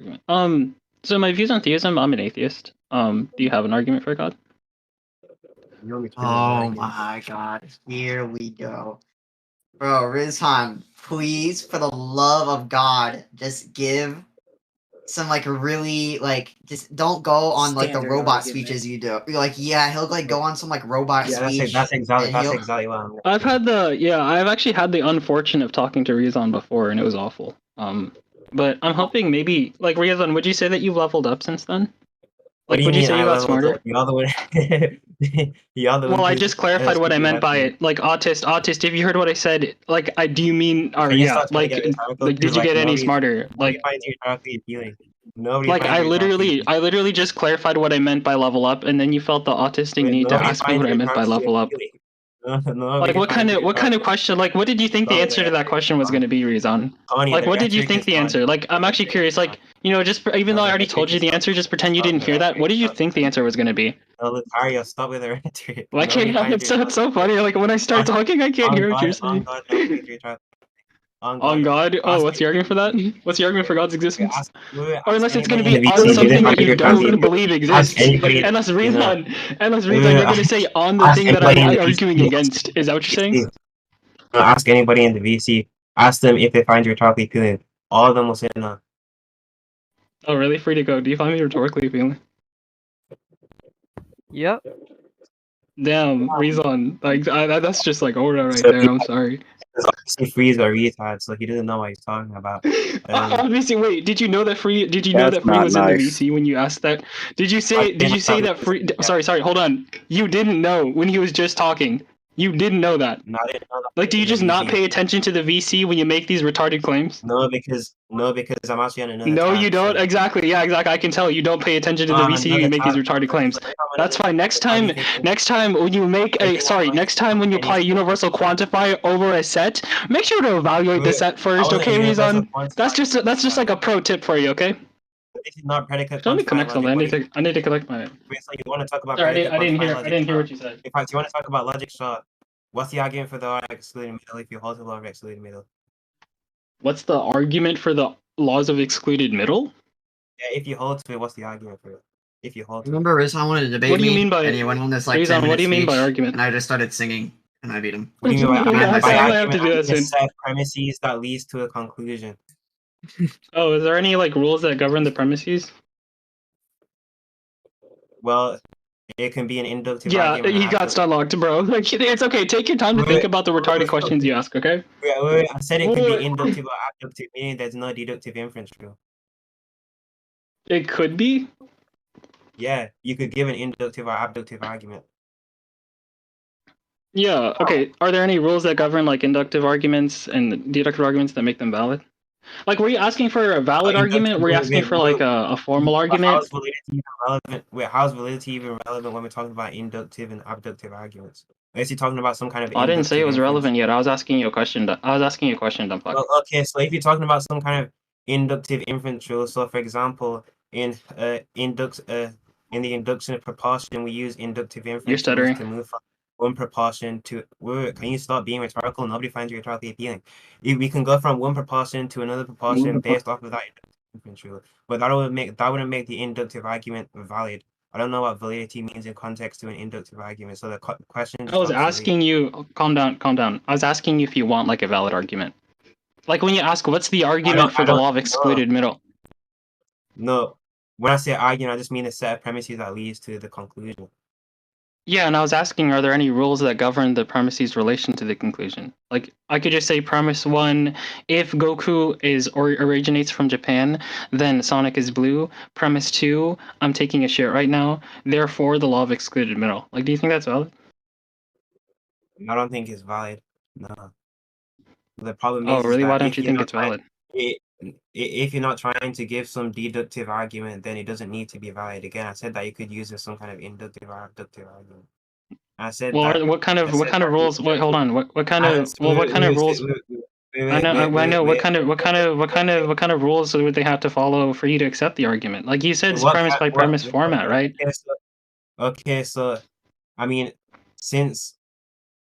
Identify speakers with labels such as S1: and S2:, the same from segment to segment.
S1: argument. So my views on theism, I'm an atheist. Do you have an argument for God?
S2: Oh my god, here we go. Bro, Rizhan, please, for the love of God, just give some, like, really, like, just don't go on, like, the
S3: Standard
S2: robot
S3: argument.
S2: speeches you do. You're like, yeah, he'll, like, go on some, like, robot speech.
S4: That's exactly
S2: and he'll...
S4: what I'm.
S1: I've actually had the unfortunate of talking to Rizan before, and it was awful. But I'm hoping maybe, like, Rizan, would you say that you've leveled up since then?
S4: What
S1: Like,
S4: do you
S1: would you
S4: mean
S1: say
S4: I
S1: you got
S4: leveled
S1: smarter?
S4: up? Y'all the one.
S1: Well, I just clarified what I meant by it. Like, autist. If you heard what I said, like, do you mean, or
S4: Can you
S1: yeah,
S4: stop trying
S1: like,
S4: to get rhetorical?
S1: like, did you get any smarter?
S4: Nobody
S1: Like,
S4: finds you rhetorically appealing. Nobody
S1: like,
S4: finds
S1: I
S4: you rhetorically
S1: literally just clarified what I meant by level up, and then you felt the autistic need to
S4: Nobody
S1: ask me
S4: finds
S1: what I
S4: you
S1: meant by
S4: rhetorically
S1: level up.
S4: appealing.
S1: Like, what kind of question? Like, what did you think the answer to that question was going to be, Rizan? Like, what did you think the answer? Like, I'm actually curious. Like, you know, just even though I already told you the answer, just pretend you didn't hear that. What did you think the answer was going to be?
S4: Letario, stop with the rhetoric.
S1: Why can't it's so funny? Like, when I start talking, I can't hear what you're saying. On God? Oh, what's the argument for that? What's the argument for God's existence? Or unless it's going to be on something that you don't believe exists. Unless Rizan, you're going to say on the thing that I'm arguing against. Is that what you're saying?
S4: Ask anybody in the VC. Ask them if they find you rhetorically appealing. All of them will say no.
S1: Oh, really? Free to go. Do you find me rhetorically appealing?
S5: Yep.
S1: Damn, Rizan. Like, that's just like Aura right there. I'm sorry.
S4: Obviously, Freeze are retard, so he doesn't know what he's talking about.
S1: Obviously, wait. Did you know that Free? Did you know that Free was in the VC when you asked that? Did you say that Free? Sorry. Hold on. You didn't know when he was just talking. You didn't know that.
S4: No, I didn't know that.
S1: Like, do you just not pay attention to the VC when you make these retarded claims?
S4: No, because I'm actually on another.
S1: No, you don't. Exactly. Yeah, exactly. I can tell you don't pay attention to the VC when you make these retarded claims. That's fine. Next time when you make next time when you apply universal quantifier over a set, make sure to evaluate the set first, okay, Rizan? That's just like a pro tip for you, okay?
S4: This is not predicate.
S1: Let me connect something. I need to connect my.
S4: Wait, so you want to talk about?
S1: Sorry, I didn't hear what you said.
S4: In fact, you want to talk about logic shot? What's the argument for the law of excluding middle if you hold the law of excluded middle?
S1: What's the argument for the laws of excluded middle?
S4: Yeah, if you hold to it, what's the argument for it? If you hold to
S2: Remember, Rizhan wanted to debate me?
S1: What do you mean by?
S2: And he went on this like
S1: Rizan, what do you mean by argument?
S2: And I just started singing, and I beat him.
S4: What do you mean by argument?
S1: I have to do that soon.
S4: Set premises that leads to a conclusion.
S1: Oh, is there any like rules that govern the premises?
S4: Well, it can be an inductive
S1: argument. Yeah, he got stunlocked, bro. Like, it's okay. Take your time to think about the retarded questions you ask, okay?
S4: Wait. I said it could be inductive or abductive, meaning there's no deductive inference rule.
S1: It could be?
S4: Yeah, you could give an inductive or abductive argument.
S1: Yeah, okay. Are there any rules that govern like inductive arguments and deductive arguments that make them valid? Like, were you asking for a valid argument? Were you asking for like a formal argument?
S4: How is validity even relevant when we're talking about inductive and abductive arguments? Is he talking about some kind of?
S1: I didn't say it was relevant yet. I was asking you a question. Dumbfuck.
S4: Well, okay, so if you're talking about some kind of inductive inference rule, so for example, in the induction of proportion, we use inductive inference rules to move from one proportion to. Can you stop being rhetorical? Nobody finds you rhetorically appealing. We can go from one proportion to another proportion based off of that inference rule, but that wouldn't make the inductive argument valid. I don't know what validity means in context to an inductive argument. So the question.
S1: I was asking you. Calm down. I was asking you if you want like a valid argument. Like when you ask, what's the argument for the law of excluded middle?
S4: No, when I say argument, I just mean a set of premises that leads to the conclusion.
S1: Yeah, and I was asking, are there any rules that govern the premises' relation to the conclusion? Like, I could just say premise 1, if Goku originates from Japan, then Sonic is blue. Premise 2, I'm taking a shit right now, therefore the law of excluded middle. Like, do you think that's valid?
S4: I don't think it's valid. No. The problem is.
S1: Oh, really? Why don't you think it's valid?
S4: If you're not trying to give some deductive argument, then it doesn't need to be valid. Again, I said that you could use it as some kind of inductive or abductive argument. I said.
S1: Well, what kind of rules? Wait, hold on. What kind of rules? I know. What kind of rules would they have to follow for you to accept the argument? Like you said, it's premise by premise format, right?
S4: Okay, so I mean, since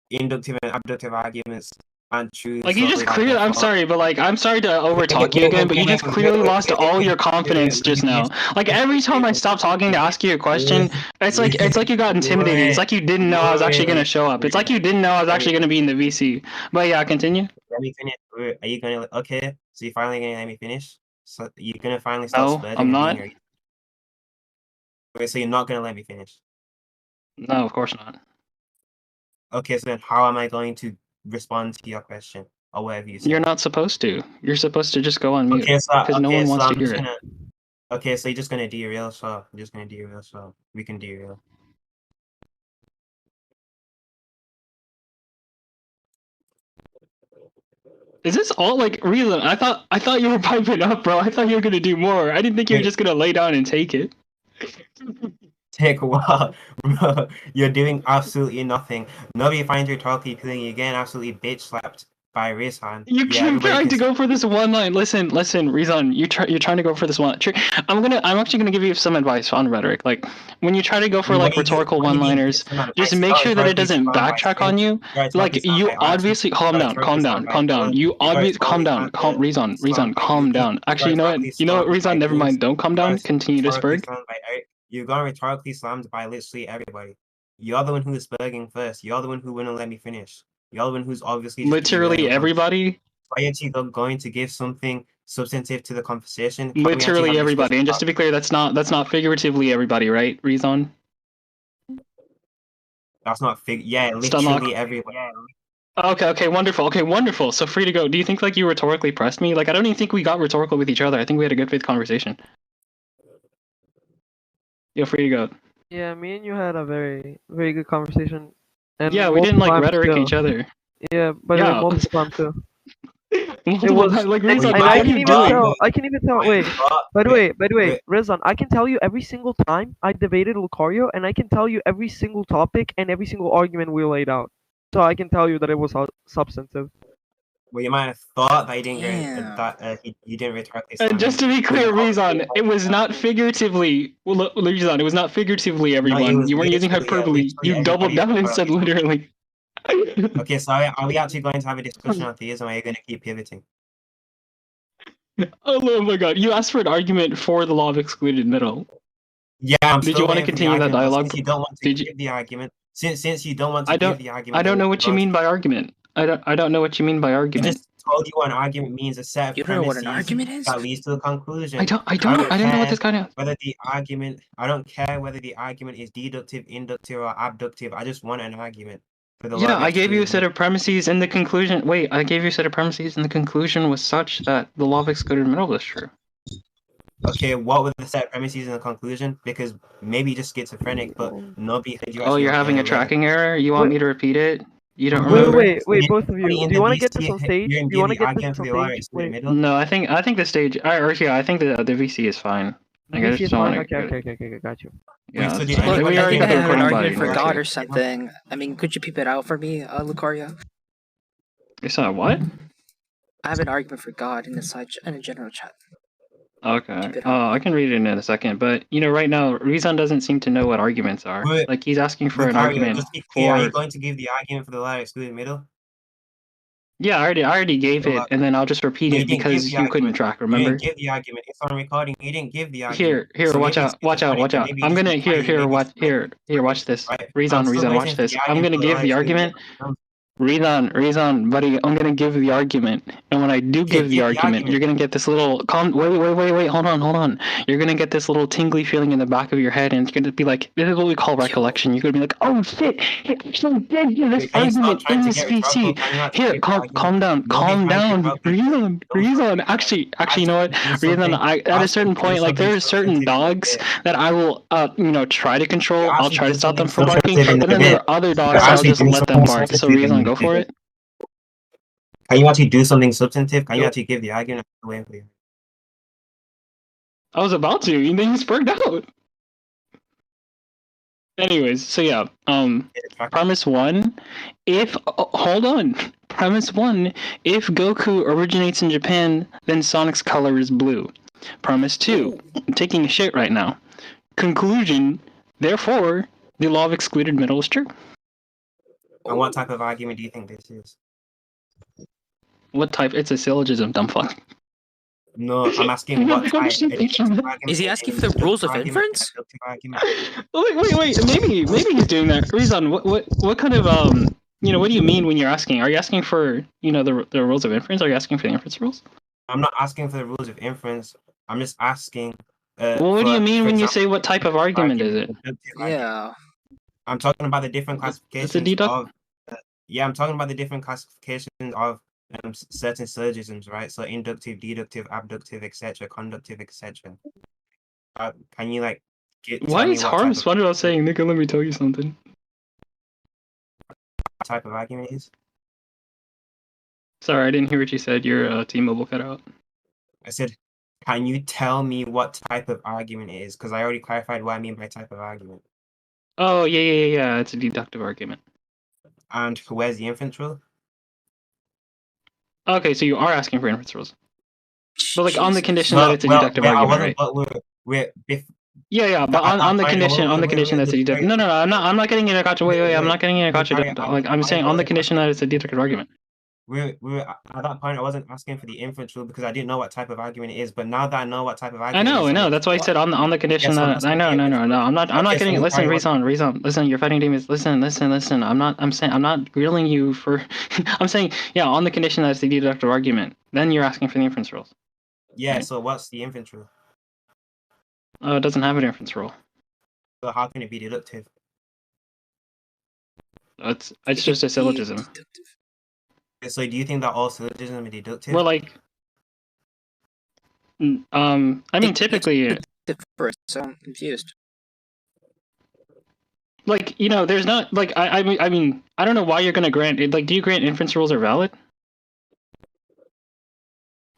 S4: inductive and abductive arguments and true.
S1: Like you just
S4: solely by
S1: clearly, I'm
S4: default.
S1: sorry, but like I'm sorry to overtalk you again, but you just clearly lost all your confidence just now. Like every time I stop talking to ask you a question, it's like you got intimidated. It's like you didn't know I was actually gonna show up. It's like you didn't know I was actually gonna be in the VC. But yeah, continue.
S4: Let me finish. Are you gonna okay? So you're finally gonna let me finish? So you're gonna finally stop
S1: No,
S4: splurging
S1: I'm
S4: and
S1: not.
S4: being Wait, so you're not gonna let me finish?
S1: No, of course not.
S4: Okay, so then how am I going to respond to your question or whatever you say?
S1: You're not supposed to. You're supposed to just go on mute
S4: Okay, so
S1: because no one wants to hear it.
S4: Okay, so you're just gonna derail, so I'm just gonna derail, so we can derail.
S1: Is this all like real? I thought you were piping up, bro. I thought you were gonna do more. I didn't think you were just gonna lay down and take it.
S4: Take a while, bro. You're doing absolutely nothing. Nobody finds your rhetorically appealing. You're getting absolutely bitch slapped by Rizhan.
S1: You're trying to go for this one line. Listen, Rizan. You're trying to go for this one. I'm actually gonna give you some advice on rhetoric. Like when you try to go for like rhetorical one-liners, just make sure that it doesn't backtrack on you. Like you obviously calm down. You obviously calm down. Rizan, calm down. Actually, you know what, Rizan, never mind. Don't calm down. Continue to spurg.
S4: You're going rhetorically slammed by literally everybody. You're the one who was spurging first. You're the one who wouldn't let me finish. You're the one who's obviously
S1: literally everybody.
S4: Why aren't you going to give something substantive to the conversation?
S1: Literally everybody, and just to be clear, that's not figuratively everybody, right? Rezon.
S4: That's not literally everybody.
S1: Okay, wonderful. So free to go. Do you think like you rhetorically pressed me? Like I don't even think we got rhetorical with each other. I think we had a good faith conversation. You're free to go.
S3: Yeah, me and you had a very good conversation.
S1: And yeah, we didn't like rhetoric each other.
S3: Yeah, but
S1: yeah.
S3: multiple times too.
S1: It was like Rizan,
S3: I can even tell. Wait, by the way, Rizan, I can tell you every single time I debated Lucario, and I can tell you every single topic and every single argument we laid out. So I can tell you that it was substantive.
S4: Well, you might have thought that you didn't rhetorically.
S1: And just to be clear, Rizan, it was not figuratively. Well, Rizan, it was not figuratively. Everyone, no, you weren't using hyperbole. You doubled down and said literally.
S4: Okay, so are we actually going to have a discussion on theism, or are you going to keep pivoting?
S1: Oh my god, you asked for an argument for the law of excluded middle.
S4: Yeah,
S1: did you want to continue that dialogue?
S4: Since you don't want to give the argument. Since you don't want to give the argument.
S1: I don't know what you mean by argument. I don't know what you mean by argument.
S4: I just told you what an argument means. A set of premises
S5: know what an argument is?
S4: That leads to a conclusion.
S1: I don't know what this kind of.
S4: Whether the argument, I don't care whether the argument is deductive, inductive, or abductive. I just want an argument.
S1: Yeah, I gave you a set of premises, and the conclusion. Wait, I gave you a set of premises, and the conclusion was such that the law of excluded middle was true.
S4: Okay, what were the set of premises in the conclusion? Because maybe you're just schizophrenic, but nobody heard you.
S1: Oh, you're having a tracking error? You want me to repeat it? You don't remember?
S3: Wait, both of you. Do you want to get this on stage? Do you want to get this on stage?
S1: No, I think the stage. I think the VC is fine.
S3: Okay, got you.
S1: Yeah,
S5: we already got an argument for God or something. I mean, could you peep it out for me, Lucario?
S1: You saw what?
S5: I have an argument for God in a general chat.
S1: Okay. I can read it in a second, but right now Rizan doesn't seem to know what arguments are. Like he's asking for an argument.
S4: Just be clear, are you going to give the argument for the law of excluded middle?
S1: Yeah, I already gave it, and then I'll just repeat it because you couldn't track. Remember?
S4: You didn't give the argument. It's on recording. You didn't give the argument.
S1: Here, so watch out. I'm gonna watch this. Rizan, watch this. I'm gonna give the argument. Rizan, buddy, I'm gonna give the argument, and when I do give the argument, you're gonna get this little wait, hold on. You're gonna get this little tingly feeling in the back of your head, and it's gonna be like, this is what we call recollection. You're gonna be like, oh shit, he actually did give this argument in this VC. Here, calm down, Rizan. Actually, you know what, Rizan, at a certain point, like there are certain dogs that I will, try to control. I'll try to stop them from barking, and then there are other dogs I'll just let them bark. So Rizan, go for it.
S4: Can you actually do something substantive? Can you actually give the argument?
S1: I was about to, and then you spurred out. Anyways, so yeah, premise one, premise one, if Goku originates in Japan, then Sonic's color is blue. Premise two, I'm taking a shit right now. Conclusion, therefore, the law of excluded middle is true.
S4: And what type of argument do you think this is?
S1: What type? It's a syllogism, dumb fuck.
S4: No, I'm asking what type.
S5: Is he asking for the rules of inference?
S1: Wait. Maybe he's doing that. Rizan, what kind of what do you mean when you're asking? Are you asking for the rules of inference? Are you asking for the inference rules?
S4: I'm not asking for the rules of inference. I'm just asking.
S1: Well, what do you mean when you say what type of argument is it?
S5: Yeah.
S4: I'm talking about the different classifications of. I'm talking about the different classifications of certain syllogisms, right? So inductive, deductive, abductive, etc., conductive, etc. Can you
S1: Why is Harm smart about saying, "Nigga, let me tell you something"?
S4: What type of argument is?
S1: Sorry, I didn't hear what you said. Your T-Mobile cut out.
S4: I said, can you tell me what type of argument it is? Because I already clarified what I mean by type of argument.
S1: Oh yeah. It's a deductive argument.
S4: And where's the inference rule?
S1: Okay, so you are asking for inference rules, but on the condition that it's a deductive argument, right? Yeah, but on the condition that it's a deductive. No, I'm not getting in a gotcha. Wait, I'm not getting in a gotcha. I'm saying on the condition that it's a deductive argument.
S4: At that point, I wasn't asking for the inference rule because I didn't know what type of argument it is. But now that I know what type of argument,
S1: I know. That's why I said on the condition that I know. I'm not getting. Listen, Rizan. Listen, your fighting team is listen. I'm not grilling you for. I'm saying on the condition that it's the deductive argument. Then you're asking for the inference rules.
S4: Yeah. So what's the inference rule?
S1: It doesn't have an inference rule.
S4: So how can it be deductive?
S1: It's just a syllogism.
S4: So do you think that all syllogisms are deductive?
S1: Well, I mean, typically.
S5: So I'm confused.
S1: There's not I mean, I don't know why you're gonna grant it. Do you grant inference rules are valid?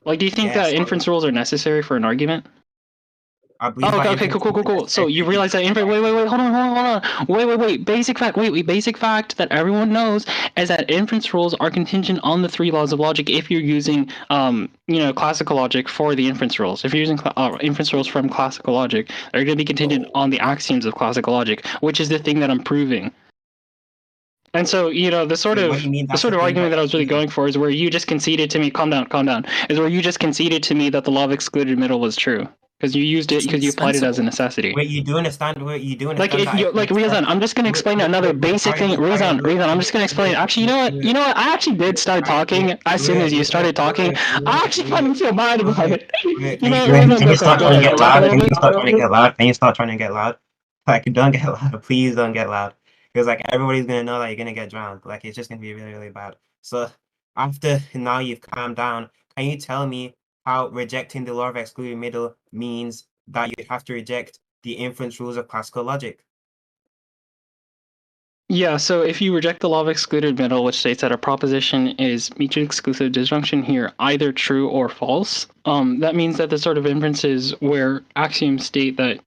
S1: Do you think that inference rules are necessary for an argument? Okay, cool. So you realize that wait, hold on. Wait. Basic fact that everyone knows is that inference rules are contingent on the three laws of logic if you're using classical logic for the inference rules. If you're using inference rules from classical logic, they're going to be contingent on the axioms of classical logic, which is the thing that I'm proving. And so, the sort of argument that I was really going for is where you just conceded to me, calm down, is where you just conceded to me that the law of excluded middle was true. Because you used it, because you applied it as a necessity.
S4: Wait, you do understand?
S1: Rizan, I'm just gonna explain another basic thing. Rizan, I'm just gonna explain. Actually, you know what? I actually did start talking as soon as you started talking. I actually fucking feel bad about it.
S4: Can you stop trying to get loud? Can you stop trying to get loud? Don't get loud. Please don't get loud. Because everybody's gonna know that you're gonna get drowned. It's just gonna be really, really bad. So after now you've calmed down, can you tell me how rejecting the law of excluded middle means that you have to reject the inference rules of classical logic?
S1: Yeah, so if you reject the law of excluded middle, which states that a proposition is mutually exclusive disjunction here, either true or false, that means that the sort of inferences where axioms state that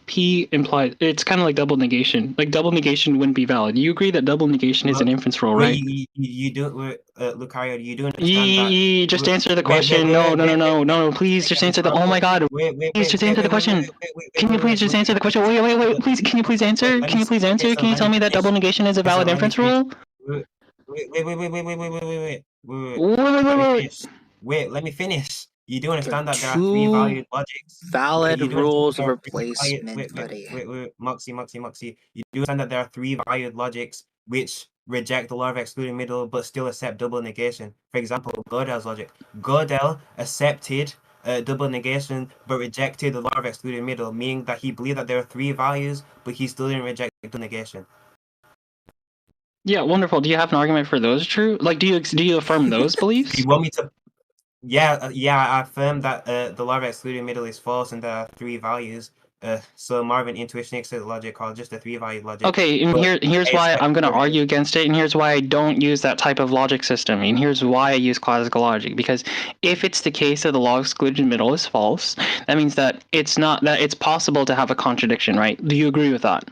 S1: P implies, it's kind of like double negation. Double negation wouldn't be valid. You agree that double negation is an inference rule, right?
S4: You do, Lucario, you do understand that?
S1: Just answer the question. No, please just answer the. Oh my God! Please just answer the question. Can you please just answer the question? Wait, please. Can you please answer? Can you tell me that double negation is a valid inference rule?
S4: Wait, let me finish. You do understand that there are three valued logics.
S5: Valid rules of replacement, buddy.
S4: Wait, Moxie. You do understand that there are three valued logics which reject the law of excluded middle but still accept double negation. For example, Gödel's logic. Gödel accepted double negation but rejected the law of excluded middle, meaning that he believed that there are three values but he still didn't reject double negation.
S1: Yeah, wonderful. Do you have an argument for those true? Do you affirm those beliefs?
S4: You want me to? Yeah, I affirm that the law of excluded middle is false and there are three values. So Marvin, intuitionistic logic, or just a three-valued logic.
S1: Okay, and here's why I'm going to argue against it, and here's why I don't use that type of logic system, and here's why I use classical logic. Because if it's the case that the law of excluded middle is false, that means that it's possible to have a contradiction, right? Do you agree with that?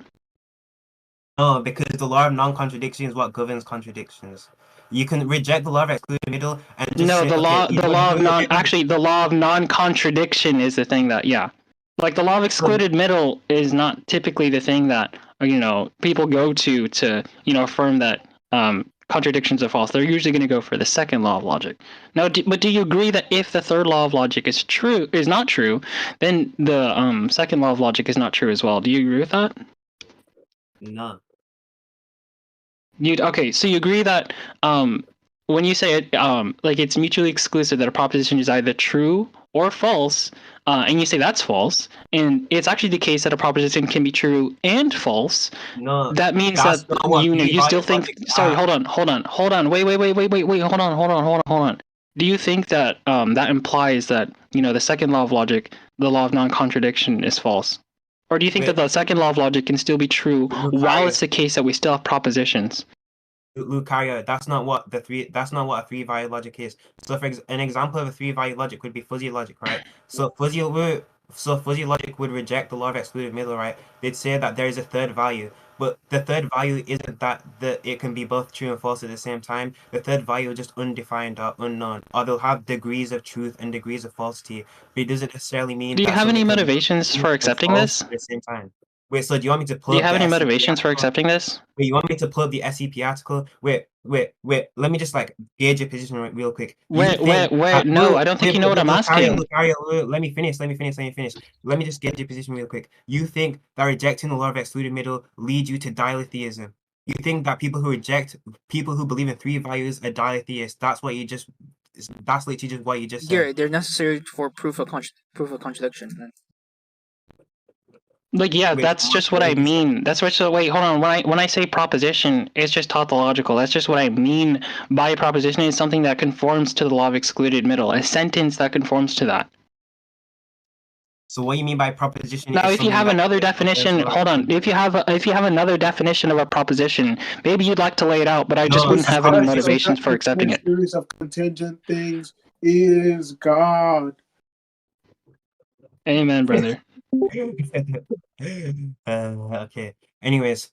S4: No, because the law of non-contradiction is what governs contradictions. You can reject the law of excluded middle and just
S1: the law of non-contradiction is the thing that the law of excluded middle is not typically the thing that people go to affirm that contradictions are false, they're usually going to go for the second law of logic. Now, but do you agree that if the third law of logic is not true, then the second law of logic is not true as well? Do you agree with that?
S4: No.
S1: Okay, so you agree that when you say it, like it's mutually exclusive, that a proposition is either true or false, and you say that's false, and it's actually the case that a proposition can be true and false.
S4: No.
S1: That means that you still think. Sorry, hold on. Wait. Hold on. Do you think that that implies that the second law of logic, the law of non-contradiction, is false? Or do you think that the second law of logic can still be true while it's the case that we still have propositions?
S4: Lucario, that's not what a three-value logic is. So, for an example of a three-value logic would be fuzzy logic, right? So fuzzy logic would reject the law of excluded middle, right? They'd say that there is a third value, but the third value isn't that it can be both true and false at the same time. The third value is just undefined or unknown, or they'll have degrees of truth and degrees of falsity, but it doesn't necessarily mean.
S1: Do you have any motivations for accepting this?
S4: At the same time. Wait, so do you want me to pull
S1: Do you have any motivations for accepting this?
S4: Wait, you want me to pull up the SCP article? Wait. Let me just gauge your position real quick.
S1: Wait. No, I don't think you know what I'm asking.
S4: Lucario, let me finish. Let me just gauge your position real quick. You think that rejecting the law of excluded middle leads you to dialetheism? You think that people who believe in three values are dialetheists? That's literally just what you just said.
S5: They're necessary for proof of contradiction. Then.
S1: That's just what I mean. That's what. So wait, hold on. When I say proposition, it's just tautological. That's just what I mean by a proposition. Is something that conforms to the law of excluded middle. A sentence that conforms to that.
S4: So what you mean by proposition?
S1: Now, if you have another definition, hold on. If you have another definition of a proposition, maybe you'd like to lay it out, but I just wouldn't have any motivations for accepting it.
S6: Series of contingent things is God.
S1: Amen, brother.
S4: Okay. Anyways,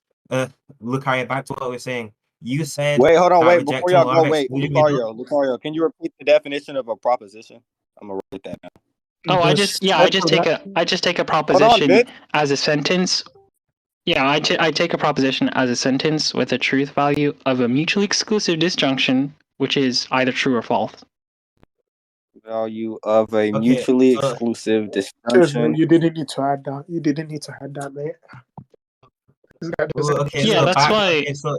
S4: Lucario, back to what we were saying. You said.
S7: Wait, hold on. Wait, before y'all go, wait, Lucario, can you repeat the definition of a proposition? I'm gonna write that down.
S1: Oh, I just take a proposition as a sentence. Yeah, I take a proposition as a sentence with a truth value of a mutually exclusive disjunction, which is either true or false.
S7: Value of a mutually exclusive disjunction.
S6: You didn't need to add that, mate.
S1: That's why.
S4: So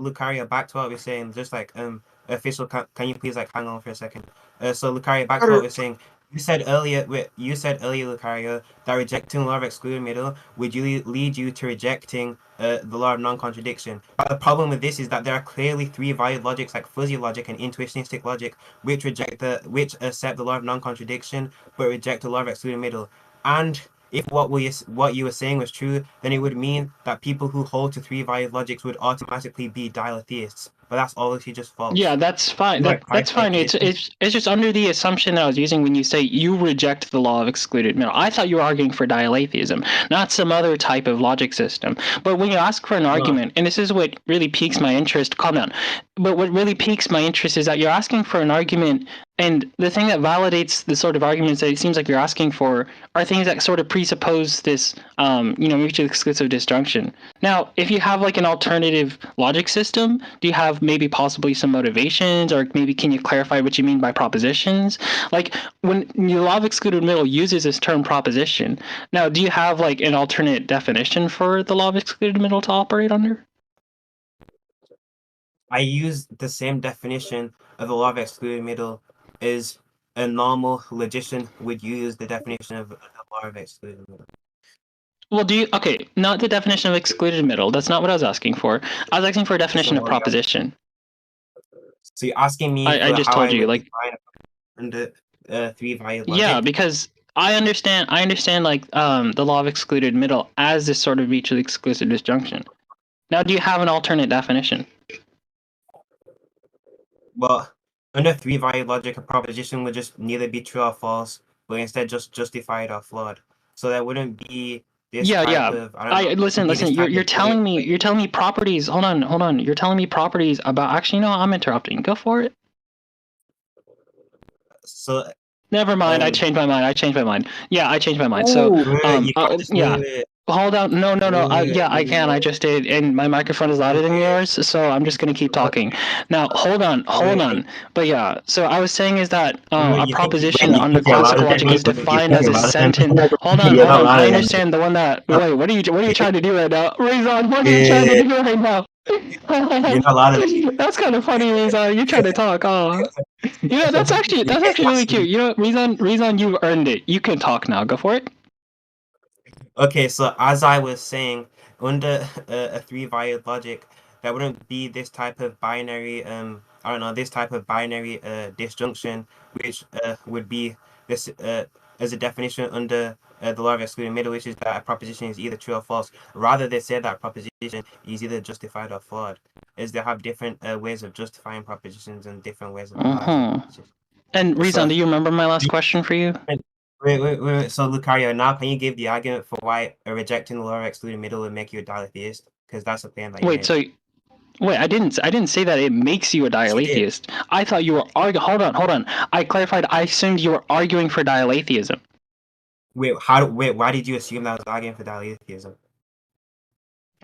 S4: Lucario, back to what we're saying. Just official, can you please hang on for a second? So Lucario, back to what we're saying. You said earlier, Lucario, that rejecting the law of excluded middle would lead you to rejecting the law of non-contradiction. But the problem with this is that there are clearly three valid logics like fuzzy logic and intuitionistic logic, which accept the law of non-contradiction but reject the law of excluded middle. And if what you were saying was true, then it would mean that people who hold to three valid logics would automatically be dialetheists. But that's obviously just false.
S1: Yeah, that's fine. That's fine. It's just under the assumption that I was using when you say you reject the law of excluded middle. I thought you were arguing for dialetheism, not some other type of logic system. But when you ask for an argument, and this is what really piques my interest, calm down. But what really piques my interest is that you're asking for an argument, and the thing that validates the sort of arguments that it seems like you're asking for are things that sort of presuppose this, mutually exclusive disjunction. Now, if you have an alternative logic system, do you have maybe possibly some motivations, or maybe can you clarify what you mean by propositions? When the law of excluded middle uses this term proposition, now do you have an alternate definition for the law of excluded middle to operate under?
S4: I use the same definition of the law of excluded middle as a normal logician would use the definition of the law of excluded middle.
S1: Well, not the definition of excluded middle. That's not what I was asking for. I was asking for a definition of proposition.
S4: So you're asking me?
S1: I just told you,
S4: three valid logic?
S1: Yeah, because I understand the law of excluded middle as this sort of mutually exclusive disjunction. Now, do you have an alternate definition?
S4: Well, under three valid logic, a proposition would just neither be true or false, but instead just justified or flawed. So that wouldn't be this type of...
S1: Listen. You're telling me properties. Hold on. You're telling me properties about... Actually, no, I'm interrupting. Go for it.
S4: So...
S1: Never mind. I changed my mind. Yeah, I changed my mind. So, Hold on. No. Yeah, I can. I just did, and my microphone is louder than yours, so I'm just gonna keep talking. Now, hold on. But yeah, so I was saying is that a proposition under classical logic is defined as a sentence. Hold on. I understand the one that. Wait, what are you trying to do right now, Rizan? What are you trying to do right now?
S4: You're not allowed to.
S1: That's kind of funny, Rizan. You're trying to talk. Oh, yeah, that's actually really cute. You know, Rizan, you earned it. You can talk now. Go for it.
S4: Okay, so as I was saying, under a three-varied logic, there wouldn't be this type of binary, this type of binary disjunction, which would be this as a definition under the law of excluding middle, which is that a proposition is either true or false. Rather, they say that proposition is either justified or flawed, as they have different ways of justifying propositions and different ways of.
S1: And Rizan, do you remember my last question for you?
S4: Wait. So, Lucario, now can you give the argument for why rejecting the law of excluding middle would make you a dialetheist? Because that's a claim that you made.
S1: Wait, I didn't say that it makes you a dialetheist. I thought you were arguing. Hold on. I clarified. I assumed you were arguing for dialetheism.
S4: Wait, why did you assume that I was arguing for dialetheism?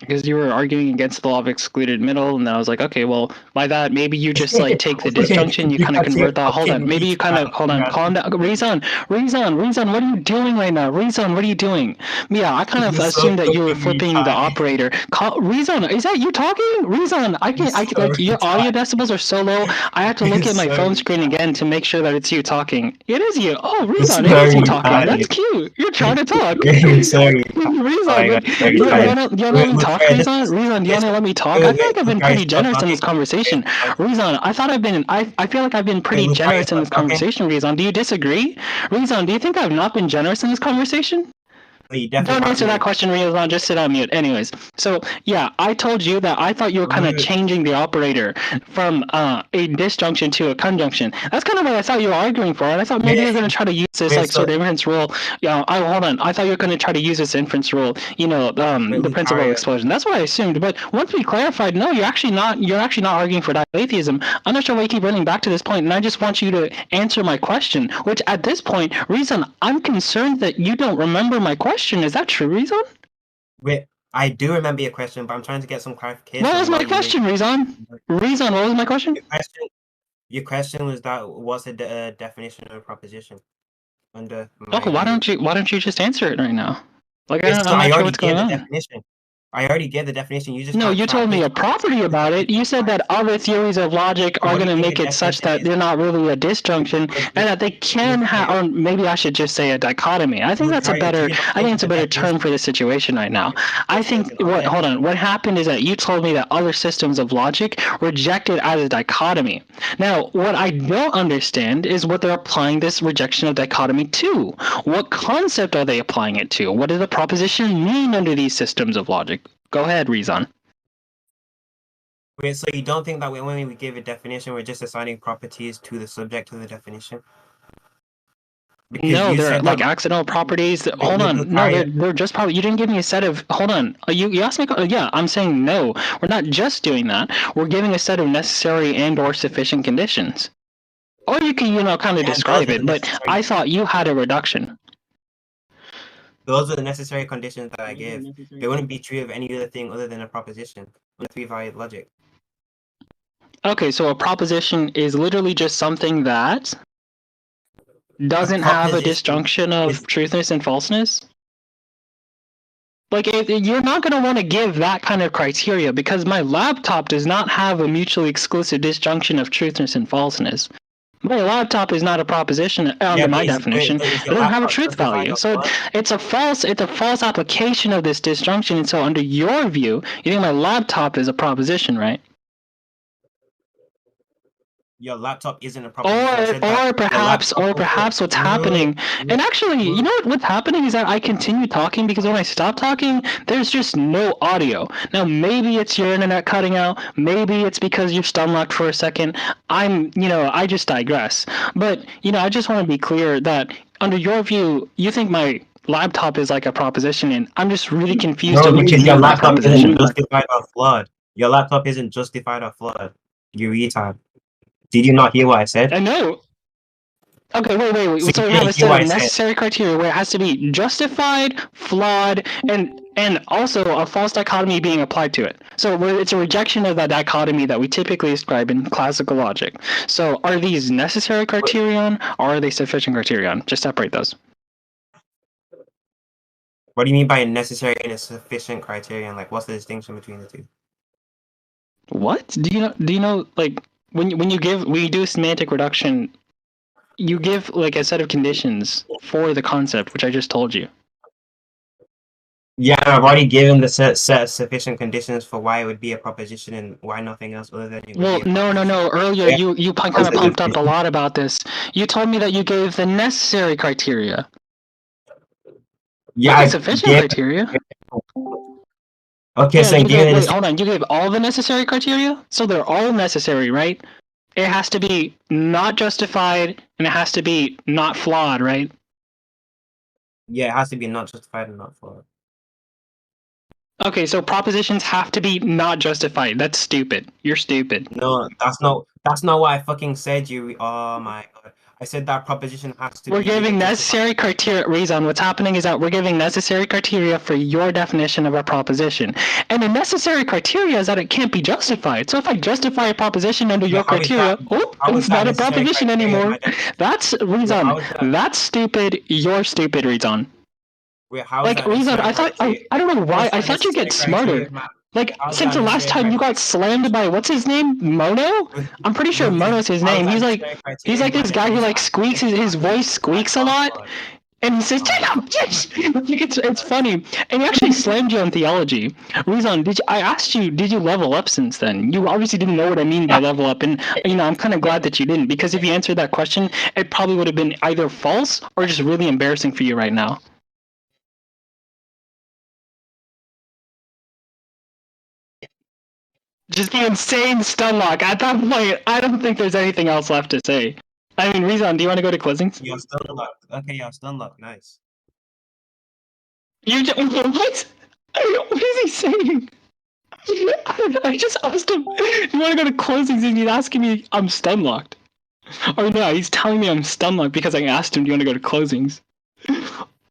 S1: Because you were arguing against the law of excluded middle, and then I was like, okay, well, by that, maybe you just like take the disjunction, you kind of convert that. Hold on, maybe you kind of calm down. Rizan, what are you doing right now? Rizan, what are you doing? Yeah, I kind of assumed that you were flipping the operator. Rizan, is that you talking? Rizan, I like your audio decibels are so low. I have to look at my phone screen again to make sure that it's you talking. It is you. Oh, Rizan, it is you talking. That's cute. You're trying to talk.
S4: Sorry.
S1: Rizan, you talk, Rizan, do you want to let me talk? I feel like I've been pretty generous in this conversation. Rizan, I feel like I've been pretty generous in this conversation, Rizan. Do you disagree? Rizan, do you think I've not been generous in this conversation? Don't answer that question, Rizan. Just sit on mute. Anyways, so yeah, I told you that I thought you were kind of changing the operator from a disjunction to a conjunction. That's kind of what I thought you were arguing for, and I thought maybe you're going to try to use this sort of inference rule. Hold on. I thought you were going to try to use this inference rule. The principle of explosion. That's what I assumed. But once we clarified, no, you're actually not. You're actually not arguing for dialetheism. I'm not sure why you keep running back to this point, and I just want you to answer my question. Which at this point, Rizan, I'm concerned that you don't remember my question. Is that true, Rizan?
S4: Wait, I do remember your question, but I'm trying to get some clarification.
S1: What was my question, Rizan? Rizan, what was my question?
S4: Your question was that what's the definition of a proposition? Why
S1: don't you just answer it right now? Like I'm not sure what's going on.
S4: Definition. I already gave the definition. You just
S1: you told me a property about it. You said that other theories of logic are going to make it such that they're not really a disjunction, and that they can have, or maybe I should just say a dichotomy. I think that's a better term for the situation right now. I think what happened is that you told me that other systems of logic reject it as a dichotomy. Now, what I don't understand is what they're applying this rejection of dichotomy to. What concept are they applying it to? What does the proposition mean under these systems of logic? Go ahead, Rizan.
S4: Wait, so you don't think that when we give a definition, we're just assigning properties to the subject of the definition?
S1: Because no, they're like accidental properties. Hold on. No, they're just probably. You didn't give me a set of. Hold on. You asked me. Yeah, I'm saying no. We're not just doing that. We're giving a set of necessary and/or sufficient conditions. Or you can, kind of describe it. But I thought you had a reduction.
S4: Those are the necessary conditions that I gave. They wouldn't be true of any other thing other than a proposition with three-varied logic.
S1: Okay, so a proposition is literally just something that doesn't have a disjunction of truthness and falseness? Like, you're not going to want to give that kind of criteria because my laptop does not have a mutually exclusive disjunction of truthness and falseness. My laptop is not a proposition under my definition. It doesn't have a truth value. So it's a false application of this disjunction. And so under your view, you think my laptop is a proposition, right?
S4: Your laptop isn't a proposition.
S1: Or perhaps what's happening, and actually, what's happening is that I continue talking because when I stop talking, there's just no audio. Now, maybe it's your internet cutting out. Maybe it's because you're stunlocked for a second. I just digress. But, I just want to be clear that under your view, you think my laptop is like a proposition, and I'm just really confused
S4: on what you mean by proposition. Your laptop isn't justified or flawed. You retard. Did you not hear what I said?
S1: I know. Okay, wait. So we have a set of necessary criteria where it has to be justified, flawed, and and also a false dichotomy being applied to it. So it's a rejection of that dichotomy that we typically describe in classical logic. So are these necessary criterion or are they sufficient criterion? Just separate those.
S4: What do you mean by a necessary and a sufficient criterion? Like, what's the distinction between the two?
S1: What? Do you know like when you do semantic reduction, you give like a set of conditions for the concept, which I just told you.
S4: Yeah, I've already given the set of sufficient conditions for why it would be a proposition and why nothing else other than it would
S1: Well,
S4: be a
S1: no. Earlier, you kind of pumped up a lot about this. You told me that you gave the necessary criteria.
S4: Yeah,
S1: sufficient criteria.
S4: Okay, so
S1: hold on. You gave all the necessary criteria, so they're all necessary, right? It has to be not justified and it has to be not flawed, right?
S4: Yeah, it has to be not justified and not flawed.
S1: Okay, so propositions have to be not justified. That's stupid. You're stupid.
S4: No, that's not what I fucking said. Oh my god. I said that proposition has to
S1: We're giving necessary criteria. Reason what's happening is that we're giving necessary criteria for your definition of a proposition. And the necessary criteria is that it can't be justified. So if I justify a proposition under your criteria, it's not a proposition anymore. That's Reason. That's stupid. You're stupid, Reason. Like Reason, I don't know why. I thought you'd get smarter. Like, since the last time you got slammed by, what's his name? Mono? I'm pretty sure Mono's his name. He's like this guy who like squeaks, his voice squeaks a lot. And he says, it's funny. And he actually slammed you on theology. Reason, I asked you, did you level up since then? You obviously didn't know what I mean by level up. And, I'm kind of glad that you didn't. Because if you answered that question, it probably would have been either false or just really embarrassing for you right now. Just the insane stun lock. At that point, I don't think there's anything else left to say. I mean, Reason, do you want to go to closings?
S4: Yeah, stun lock. Okay, yeah, stun lock. Nice.
S1: You just, what? What is he saying? I just asked him, you want to go to closings, and he's asking me, I'm stun locked. Or no, he's telling me I'm stun locked because I asked him, do you want to go to closings?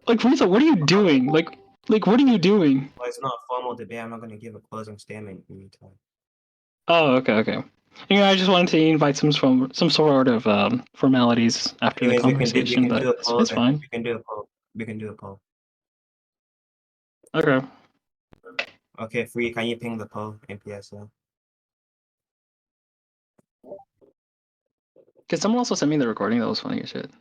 S1: Like, Reason, what are you doing? Like, what are you doing?
S4: Well, it's not a formal debate. I'm not going to give a closing statement anytime.
S1: Oh, okay. I just wanted to invite some sort of formalities after the conversation, but it's fine.
S4: We can do a poll.
S1: Okay.
S4: Okay, Free, can you ping the poll in PSL?
S1: Could someone also send me the recording? That was funny as shit.